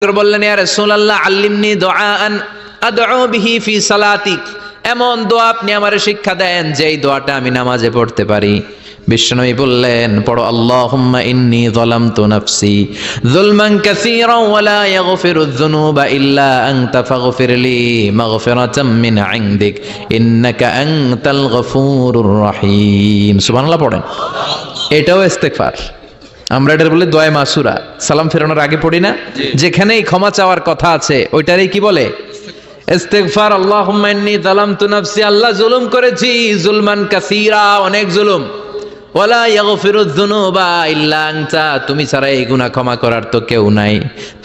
বললেন ইয়া রাসূলুল্লাহ আল্লিমনি দুআআন আদউ বিহি ফি সালাতি, এমন দোয়া আপনি আমারে শিক্ষা দেন যেই দোয়াটা আমি নামাজে পড়তে পারি। বিশ্বনবী বললেন পড়ো আল্লাহুম্মা ইন্নী যালামতু নাফসি যুলমান কাসীরান ওয়া লা ইয়াগফিরুয যুনুবা ইল্লা আনতা ফাগফিরলি মাগফিরাতাম মিন ইনদিক ইন্নাকা আনতাল গফুরুর রহিম। সুবহানাল্লাহ পড়েন। এটাও ইস্তেগফার। আমরা এটা বলে দোয়া মাসুরা, সালাম ফেরানোর আগে পড়ি না? যেখানেই ক্ষমা চাওয়ার কথা আছে ওইটারই কি বলে? ইস্তেগফার। আল্লাহুম্মা ইন্নী যালামতু নাফসি, আল্লাহ জুলুম করেছি, যুলমান কাসীরা, অনেক জুলুম। ওয়ালা ইয়াগফিরুয যুনুবা ইল্লা আনতা, তুমি ছাড়া এই গুনাহ ক্ষমা করার তো কেউ নাই।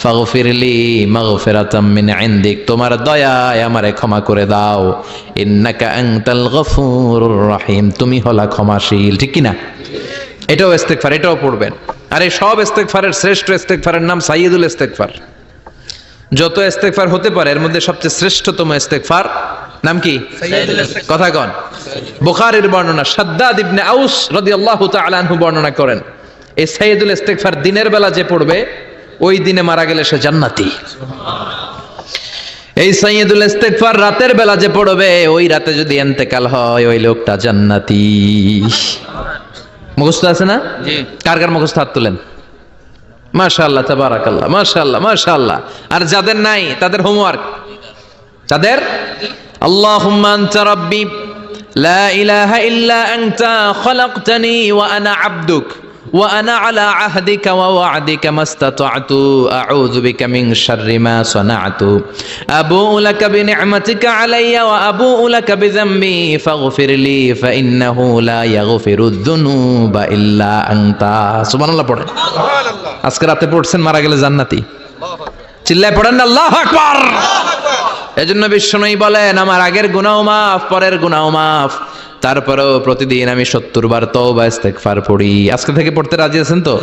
ফাগফিরলি মাগফিরাতাম মিন ইনদিক, তোমার দয়ায় আমারে ক্ষমা করে দাও। ইন্নাকা আনতাল গফুরুর রহিম, তুমি হলা ক্ষমাশীল। ঠিক কি না? এটাও ইস্তেগফার, এটাও পড়বেন। আর এই সব ইস্তেগফারের শ্রেষ্ঠ ইস্তেগফারের নাম সাইয়্যিদুল ইস্তেগফার। যত ইস্তেগফার হতে পারে এর মধ্যে সবচেয়ে শ্রেষ্ঠতম ইস্তেগফার নাম কি? সাইয়্যিদুল ইস্তেগফার। কথা কন। বুখারীর বর্ণনা, শাদ্দাদ ইবনে আউস রাদিয়াল্লাহু তাআলা আনহু বর্ণনা করেন, এই সাইয়্যিদুল ইস্তেগফার দিনের বেলা যে পড়বে ওই দিনে মারা গেলে সে জান্নাতি। এই সাইয়্যিদুল ইস্তেগফার রাতের বেলা যে পড়বে ওই রাতে যদি ইন্তেকাল হয় ওই লোকটা জান্নাতি। মুখস্থ আছে না? জি। কার কার মুখস্থ হাত তুলেন? মাশাআল্লাহ, তাবারাকাল্লাহ, মাশাআল্লাহ, মাশাআল্লাহ। আর যাদের নাই তাদের হোমওয়ার্ক, তাদের আল্লাহুম্মা আনতা রাব্বি লা ইলাহা ইল্লা আনতা খালাকতানি ওয়া আনা আবদুক ওয়া আনা আলা আহদিকা ওয়া ওয়া'দিকা মাস্তাতা'তু আউযু বিকা মিন শাররি মা সানা'তু আবু'ু লাকা বিনি'মাতিকা আলাইয়া ওয়া আবু'ু লাকা বিযামবি ফাগফিরলি ফাইন্নাহু লা ইয়াগফিরুয যুনুবা ইল্লা আনতা। সুবহানাল্লাহ পড়েন। সুবহানাল্লাহ। আজকে রাতে পড়ছেন, মারা গেলে জান্নাতি। চিল্লায় পড়েন না আল্লাহু আকবার। এজন্য বিশ্বনবী বলেন আমার আগের গুনাহ মাফ, পরের গুনাহ মাফ, তারপরেও প্রতিদিন আমি 70 বার তওবা ইস্তেগফার পড়ি। আজকে থেকে পড়তে রাজি আছেন তো?